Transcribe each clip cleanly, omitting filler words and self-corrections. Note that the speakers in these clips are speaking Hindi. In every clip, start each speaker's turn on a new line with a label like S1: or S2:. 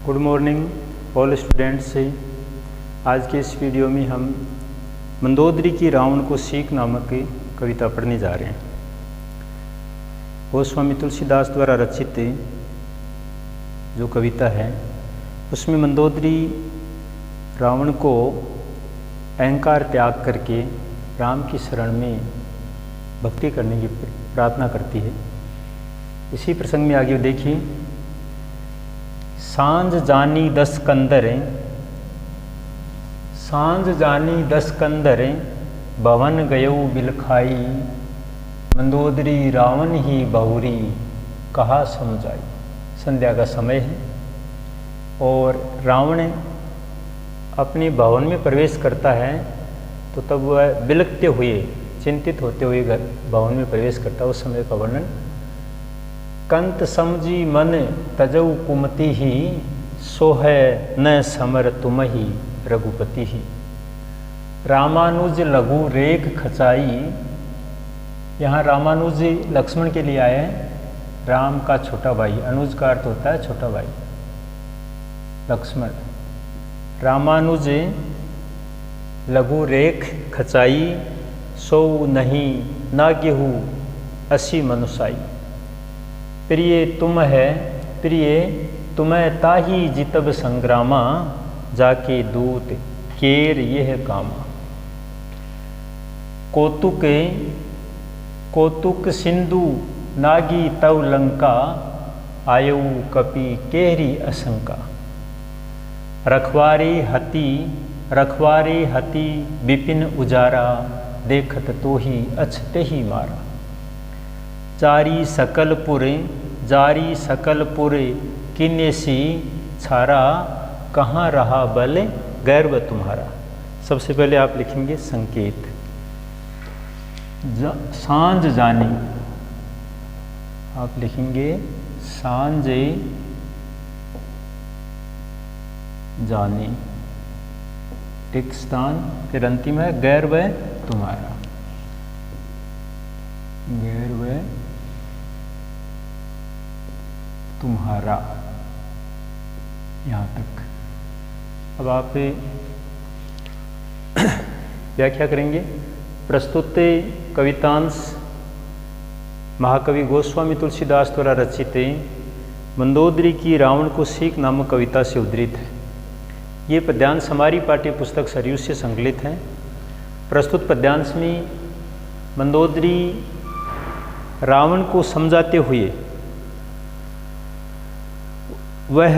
S1: गुड मॉर्निंग ऑल स्टूडेंट्स से। आज के इस वीडियो में हम मंदोदरी की रावण को सीख नामक की कविता पढ़ने जा रहे हैं। गोस्वामी तुलसीदास द्वारा रचित जो कविता है उसमें मंदोदरी रावण को अहंकार त्याग करके राम की शरण में भक्ति करने की प्रार्थना करती है। इसी प्रसंग में आगे देखिए। सांझ जानी 10 कंदर, सांझ जानी 10 कंदर, भवन गयो बिलखाई, मंदोदरी रावण ही बहुरी, कहा समझाई। संध्या का समय है और रावण अपने भवन में प्रवेश करता है तो तब वह बिलखते हुए चिंतित होते हुए भवन में प्रवेश करता है। उस समय का वर्णन। कंत समझी मन तजऊ कुमति ही, सोहै न समर तुम ही रघुपति ही, रामानुज लघु रेख खचाई। यहाँ रामानुज लक्ष्मण के लिए आए हैं, राम का छोटा भाई। अनुज का अर्थ होता है छोटा भाई, लक्ष्मण। रामानुज लघु रेख खचाई, सो नहीं ना गेहू असी मनुसाई। प्रिय तुम है प्रिय तुम्हें ताही जितब संग्रामा, जाके दूत केर यह कामा। कौतुक सिंधु नागी तव लंका, आयु कपि केहरी असंका। रखवारे हति विपिन उजारा, देखत तो ही अछते ही मारा। जारी सकल पुर किन्नेसी, छारा कहाँ रहा बल गर्व तुम्हारा। सबसे पहले आप लिखेंगे संकेत। सांझ जानी, आप लिखेंगे सांझ जानी, एक स्थान, फिर अंतिम है गर्व तुम्हारा, गर्व तुम्हारा, यहाँ तक। अब आप व्याख्या करेंगे। प्रस्तुत कवितांश महाकवि गोस्वामी तुलसीदास द्वारा रचित मंदोदरी की रावण को सीख नामक कविता से उद्धृत है। ये पद्यांश हमारी पाठ्य पुस्तक सरयू से संकलित हैं। प्रस्तुत पद्यांश में मंदोदरी रावण को समझाते हुए वह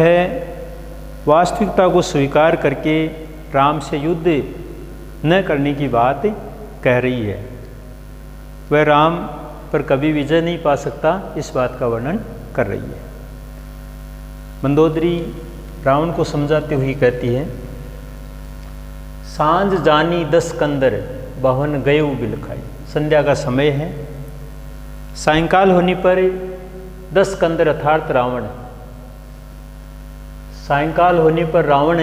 S1: वास्तविकता को स्वीकार करके राम से युद्ध न करने की बात कह रही है। वह राम पर कभी विजय नहीं पा सकता, इस बात का वर्णन कर रही है। मंदोदरी रावण को समझाते हुए कहती है, सांझ जानी 10 कंदर, भवन गयो बिलखाई। संध्या का समय है। सायंकाल होने पर 10 कंदर अर्थात रावण, सायंकाल होने पर रावण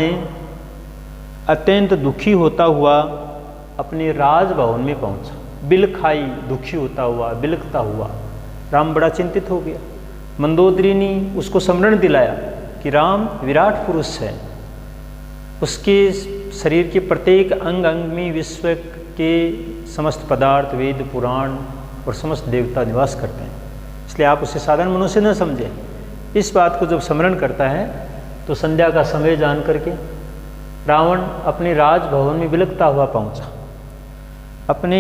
S1: अत्यंत दुखी होता हुआ अपने राजभवन में पहुंचा। बिलखाई, दुखी होता हुआ, बिलखता हुआ। राम बड़ा चिंतित हो गया। मंदोदरी ने उसको स्मरण दिलाया कि राम विराट पुरुष है, उसके शरीर के प्रत्येक अंग अंग में विश्व के समस्त पदार्थ, वेद, पुराण और समस्त देवता निवास करते हैं, इसलिए आप उसे साधारण मनुष्य न समझें। इस बात को जब स्मरण करता है तो संध्या का समय जान करके रावण अपने राजभवन में बिलखता हुआ पहुंचा। अपने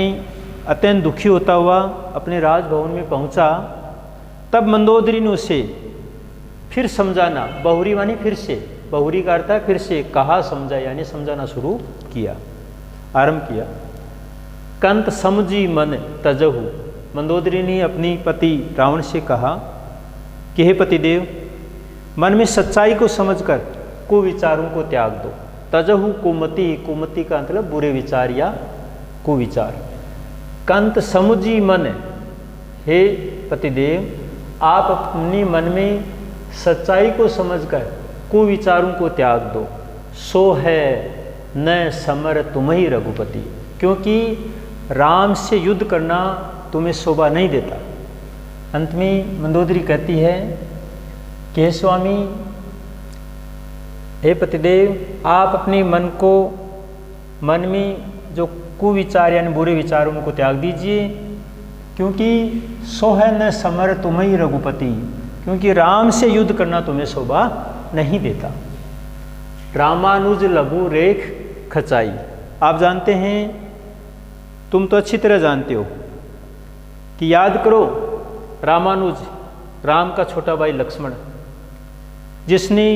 S1: अत्यंत दुखी होता हुआ अपने राजभवन में पहुंचा। तब मंदोदरी ने उसे फिर समझाना, बहुरी मानी फिर से, बहुरी का अर्थ है फिर से, कहा समझा यानी समझाना शुरू किया, आरंभ किया। कंत समझी मन तजहु, मंदोदरी ने अपनी पति रावण से कहा कि हे पतिदेव, मन में सच्चाई को समझकर कुविचारों को त्याग दो। तजहु कुमति, कुमति का मतलब बुरे विचार या कुविचार। कंत समझी मन, हे पतिदेव, आप अपने मन में सच्चाई को समझकर कुविचारों को त्याग दो। सो है न समर तुम ही रघुपति, क्योंकि राम से युद्ध करना तुम्हें शोभा नहीं देता। अंत में मंदोदरी कहती है कि हे स्वामी, हे पतिदेव, आप अपने मन में जो कुविचार यानी बुरे विचार उनको त्याग दीजिए, क्योंकि सोह न समर तुम्हें रघुपति, क्योंकि राम से युद्ध करना तुम्हें शोभा नहीं देता। रामानुज लघु रेख खचाई। आप जानते हैं, तुम तो अच्छी तरह जानते हो कि याद करो रामानुज, राम का छोटा भाई लक्ष्मण, जिसने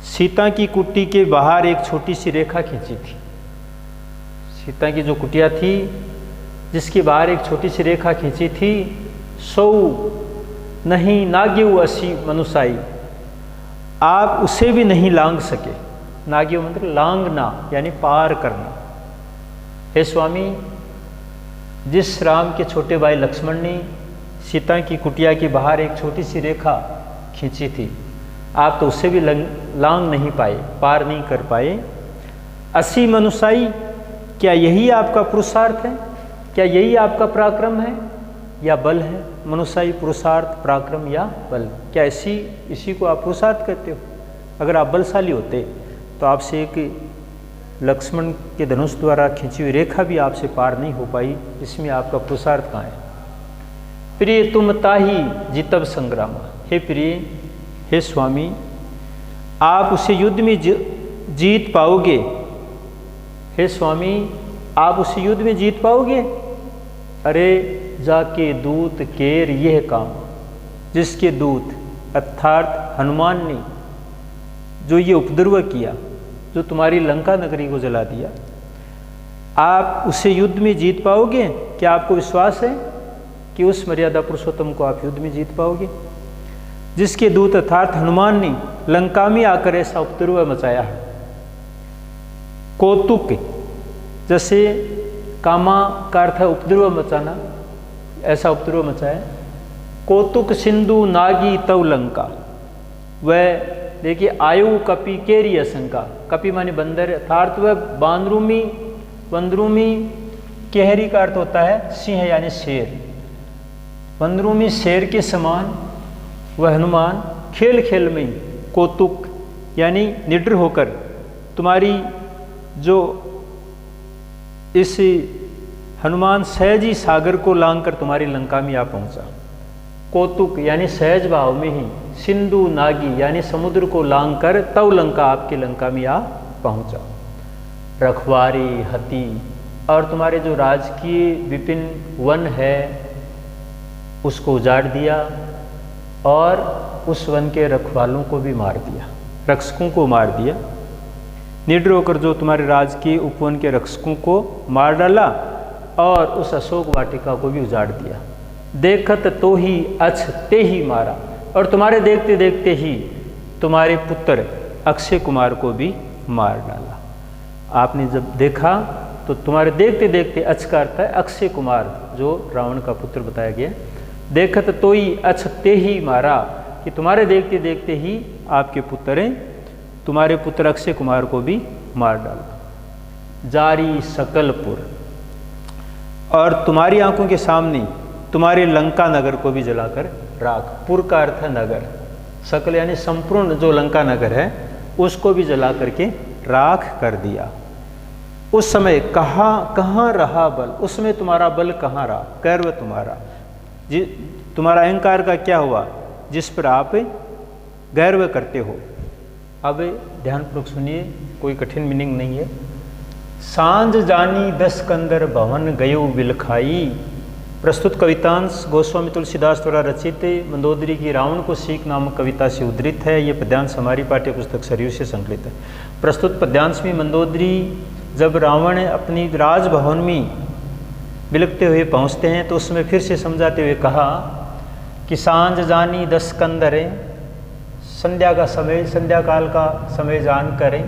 S1: सीता की कुटी के बाहर एक छोटी सी रेखा खींची थी। सीता की जो कुटिया थी जिसके बाहर एक छोटी सी रेखा खींची थी, सौ नहीं नाग्यु असी मनुसाई, आप उसे भी नहीं लांग सके। नाग्यु मतलब लांगना यानी पार करना। हे स्वामी, जिस राम के छोटे भाई लक्ष्मण ने सीता की कुटिया के बाहर एक छोटी सी रेखा खींची थी, आप तो उससे भी लांग नहीं पाए, पार नहीं कर पाए। असी मनुसाई, क्या यही आपका पुरुषार्थ है? क्या यही आपका पराक्रम है या बल है? मनुष्याई पुरुषार्थ, पराक्रम या बल, क्या इसी को आप पुरुषार्थ कहते हो? अगर आप बलशाली होते तो आपसे एक लक्ष्मण के धनुष द्वारा खींची हुई रेखा भी आपसे पार नहीं हो पाई, इसमें आपका पुरुषार्थ कहाँ है? प्रिय तुम ताही जितब संग्राम। हे प्रिय, हे स्वामी, आप उसे युद्ध में जीत पाओगे। हे स्वामी, आप उसे युद्ध में जीत पाओगे? अरे जाके दूत केर यह काम, जिसके दूत अर्थात हनुमान ने जो ये उपद्रव किया, जो तुम्हारी लंका नगरी को जला दिया, आप उसे युद्ध में जीत पाओगे? क्या आपको विश्वास है कि उस मर्यादा पुरुषोत्तम को आप युद्ध में जीत पाओगे? जिसके दूत अर्थात हनुमान ने लंका में आकर ऐसा उपद्रव मचाया है। कौतुक, जैसे कामा का अर्थ है उपद्रव मचाना, ऐसा उपद्रव मचाया। कौतुक सिंधु नागी तव लंका, वह देखिए आयु कपि केरी असंका। कपि माने बंदर, अर्थात वह बंदरूमी केहरी का अर्थ होता है सिंह यानी शेर। बंदरूमी शेर के समान वह हनुमान खेल खेल में कौतुक यानी निडर होकर तुम्हारी जो इस हनुमान सहजी सागर को लांघकर तुम्हारी लंका में आ पहुंचा। कौतुक यानी सहज भाव में ही, सिंधु नागी यानी समुद्र को लांघकर तव लंका, आपकी लंका में आ पहुंचा। रखवारी हति, और तुम्हारे जो राजकीय विपिन वन है उसको उजाड़ दिया और उस वन के रखवालों को भी मार दिया, रक्षकों को मार दिया। निडर होकर जो तुम्हारे राजकीय उपवन के रक्षकों को मार डाला और उस अशोक वाटिका को भी उजाड़ दिया। देखत तो ही अछते ही मारा, और तुम्हारे देखते देखते ही तुम्हारे पुत्र अक्षय कुमार को भी मार डाला। आपने जब देखा तो तुम्हारे देखते देखते अक्ष का अर्थ है अक्षय कुमार, जो रावण का पुत्र बताया गया। देखत तो ही अछते ही मारा, कि तुम्हारे देखते देखते ही आपके पुत्र हैं, तुम्हारे पुत्र अक्षय कुमार को भी मार डाला। जारी सकलपुर, और तुम्हारी आंखों के सामने तुम्हारे लंका नगर को भी जलाकर राख। पुर का अर्थ है नगर, सकल यानी संपूर्ण जो लंका नगर है उसको भी जला करके राख कर दिया। उस समय कहाँ रहा बल, उसमें तुम्हारा बल कहाँ रहा? गर्व तुम्हारा, तुम्हारा अहंकार का क्या हुआ जिस पर आप गर्व करते हो? अब ध्यानपूर्वक सुनिए, कोई कठिन मीनिंग नहीं है। सांझ जानी 10 कंदर भवन गयो बिलखाई। प्रस्तुत कवितांश गोस्वामी तुलसीदास द्वारा रचित मंदोदरी की रावण को सीख नामक कविता से उद्धृत है। ये पद्यांश हमारी पाठ्य पुस्तक सरयू से संकलित है। प्रस्तुत पद्यांश में मंदोदरी जब रावण अपनी राजभवन में बिलखते हुए पहुँचते हैं तो उसमें फिर से समझाते हुए कहा कि सांझ जानी 10 कंदर, संध्या का समय, संध्या काल का समय जान करें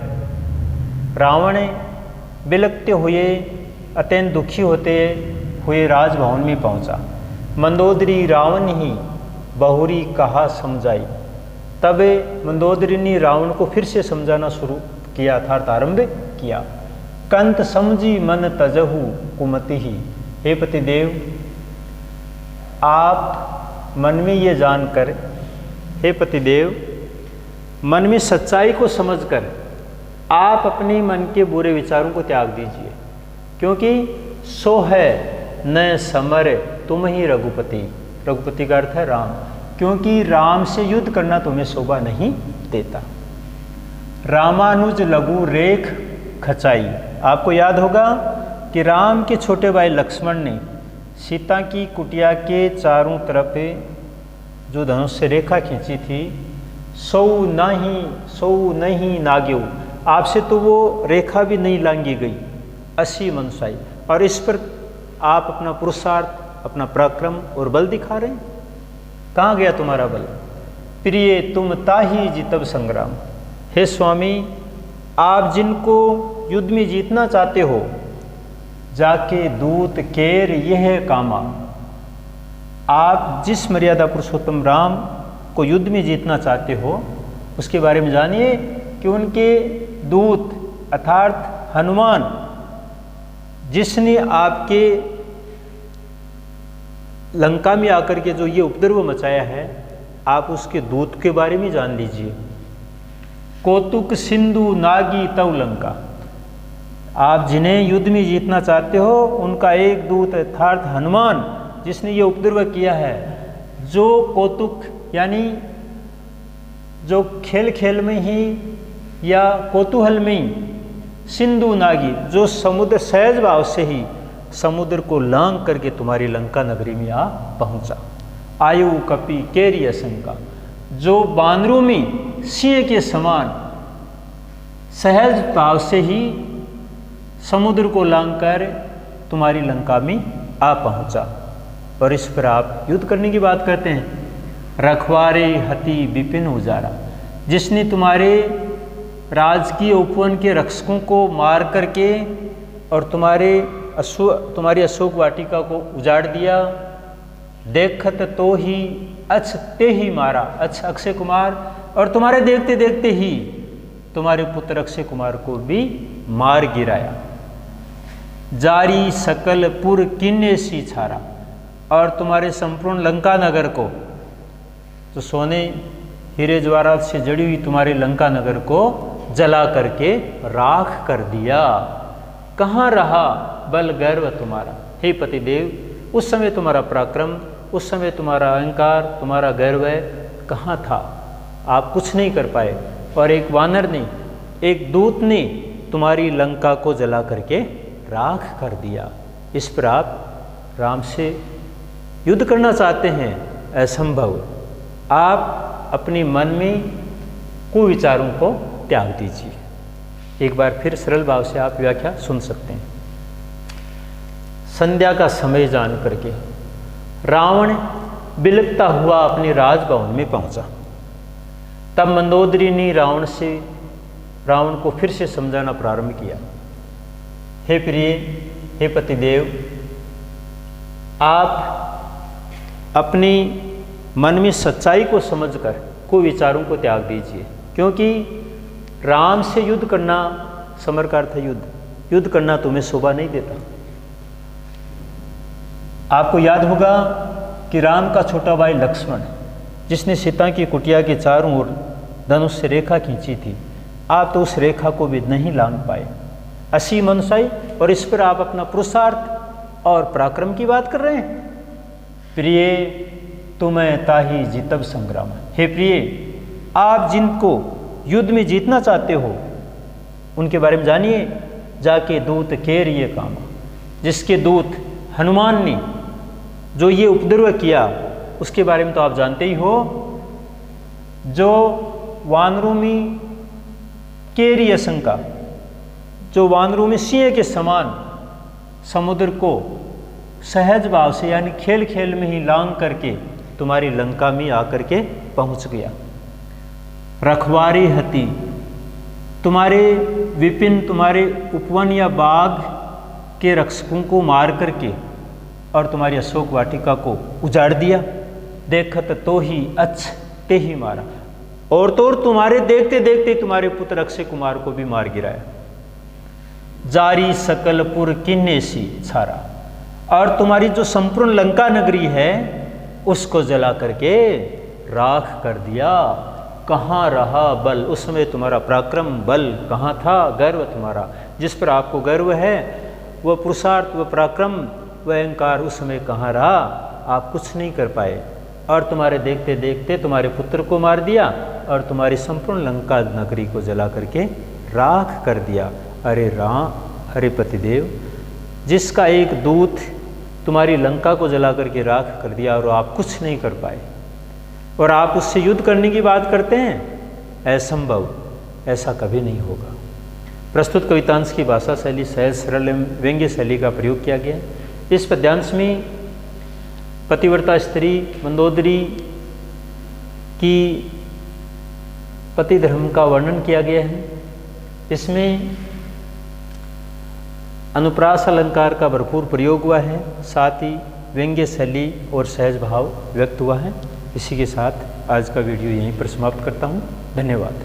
S1: रावण बिलखते हुए अत्यंत दुखी होते हुए राजभवन में पहुंचा। मंदोदरी रावण ही बहुरी कहा समझाई। तब मंदोदरी ने रावण को फिर से समझाना शुरू किया, अर्थात आरंभ किया। कंत समझी मन तजहु कुमति ही। हे पतिदेव, आप मन में ये जानकर, हे पतिदेव मन में सच्चाई को समझकर आप अपने मन के बुरे विचारों को त्याग दीजिए, क्योंकि सो है न समर तुम ही रघुपति। रघुपति का अर्थ है राम, क्योंकि राम से युद्ध करना तुम्हें शोभा नहीं देता। रामानुज लघु रेख खचाई। आपको याद होगा कि राम के छोटे भाई लक्ष्मण ने सीता की कुटिया के चारों तरफ जो धनुष से रेखा खींची थी, सौ नहीं नाग्यो, आपसे तो वो रेखा भी नहीं लांगी गई, असी मनसाई। और इस पर आप अपना पुरुषार्थ, अपना पराक्रम और बल दिखा रहे हैं। कहाँ गया तुम्हारा बल? प्रिय तुम ताही जीतब संग्राम। हे स्वामी, आप जिनको युद्ध में जीतना चाहते हो, जाके दूत केर यह कामा। आप जिस मर्यादा पुरुषोत्तम राम को युद्ध में जीतना चाहते हो, उसके बारे में जानिए कि उनके दूत अर्थात हनुमान, जिसने आपके लंका में आकर के जो ये उपद्रव मचाया है, आप उसके दूत के बारे में जान लीजिए। कौतुक सिंधु नागी तव लंका। आप जिन्हें युद्ध में जीतना चाहते हो, उनका एक दूत अर्थात हनुमान, जिसने ये उपद्रव किया है, जो कौतुक यानी जो खेल खेल में ही या कौतूहल में ही, सिंधु नागी जो समुद्र सहज भाव से ही समुद्र को लांघ करके तुम्हारी लंका नगरी में आ पहुंचा। आयु कपि केरी असंका, जो बानरों में सिंह के समान सहज भाव से ही समुद्र को लांघकर तुम्हारी लंका में आ पहुंचा। और इस पर आप युद्ध करने की बात करते हैं। रखवारे हति विपिन उजारा, जिसने तुम्हारे राजकीय उपवन के रक्षकों को मार करके और तुम्हारी अशोक वाटिका को उजाड़ दिया। देखत तो ही अछ ते ही मारा, अछ अक्षय कुमार, और तुम्हारे देखते देखते ही तुम्हारे पुत्र अक्षय कुमार को भी मार गिराया। जारी सकल पुर किन्ने सी छारा, और तुम्हारे संपूर्ण लंका नगर को, तो सोने हीरे जवाहरात से जड़ी हुई तुम्हारे लंका नगर को जला करके राख कर दिया। कहाँ रहा बल गर्व तुम्हारा? हे पतिदेव, उस समय तुम्हारा पराक्रम, उस समय तुम्हारा अहंकार, तुम्हारा गर्व कहाँ था? आप कुछ नहीं कर पाए। और एक वानर ने, एक दूत ने तुम्हारी लंका को जला करके राख कर दिया। इस पर आप राम से युद्ध करना चाहते हैं, असंभव। आप अपने मन में कुविचारों को त्याग दीजिए। एक बार फिर सरल भाव से आप व्याख्या सुन सकते हैं। संध्या का समय जान करके रावण बिलखता हुआ अपने राजभवन में पहुंचा। तब मंदोदरी ने रावण को फिर से समझाना प्रारंभ किया। हे प्रिय, हे पतिदेव, आप अपनी मन में सच्चाई को समझकर कुविचारों को त्याग दीजिए, क्योंकि राम से युद्ध करना, समर का अर्थ है युद्ध करना तुम्हें शोभा नहीं देता। आपको याद होगा कि राम का छोटा भाई लक्ष्मण, जिसने सीता की कुटिया के चारों ओर धनुष से रेखा खींची थी, आप तो उस रेखा को भी नहीं लांघ पाए। असी मनसाई, और इस पर आप अपना पुरुषार्थ और पराक्रम की बात कर रहे हैं। प्रिय तुम्हें ताही जीतब संग्राम। हे प्रिय, आप जिनको युद्ध में जीतना चाहते हो, उनके बारे में जानिए। जाके दूत केर ये काम, जिसके दूत हनुमान ने जो ये उपद्रव किया, उसके बारे में तो आप जानते ही हो। जो वानरों में केरी असंका, जो वानरों में सिंह के समान समुद्र को सहज भाव से यानी खेल खेल में ही लांघ करके तुम्हारी लंका में आकर के पहुंच गया। रखवारी हति, तुम्हारे विपिन, तुम्हारे उपवन या बाग के रक्षकों को मार करके और तुम्हारी अशोक वाटिका को उजाड़ दिया। देखत तो ही अच्छ ते ही मारा, और तो और तुम्हारे देखते देखते तुम्हारे पुत्र अक्षय कुमार को भी मार गिराया। जारी सकलपुर किन्ने सी छारा, और तुम्हारी जो संपूर्ण लंका नगरी है उसको जला करके राख कर दिया। कहाँ रहा बल, उस समय तुम्हारा पराक्रम बल कहाँ था, गर्व तुम्हारा जिस पर आपको गर्व है, वह पुरुषार्थ, वह पराक्रम, वह अहंकार उस समय कहाँ रहा, आप कुछ नहीं कर पाए। और तुम्हारे देखते देखते तुम्हारे पुत्र को मार दिया और तुम्हारी संपूर्ण लंका नगरी को जला करके राख कर दिया। अरे राम, अरे पतिदेव, जिसका एक दूत तुम्हारी लंका को जला करके राख कर दिया और आप कुछ नहीं कर पाए, और आप उससे युद्ध करने की बात करते हैं, असंभव, ऐसा कभी नहीं होगा। प्रस्तुत कवितांश की भाषा शैली सहज सरल एवं व्यंग्य शैली का प्रयोग किया गया है। इस पद्यांश में पतिव्रता स्त्री मंदोदरी की पति धर्म का वर्णन किया गया है। इसमें अनुप्रास अलंकार का भरपूर प्रयोग हुआ है, साथ ही व्यंग्य शैली और सहज भाव व्यक्त हुआ है। इसी के साथ आज का वीडियो यहीं पर समाप्त करता हूँ। धन्यवाद।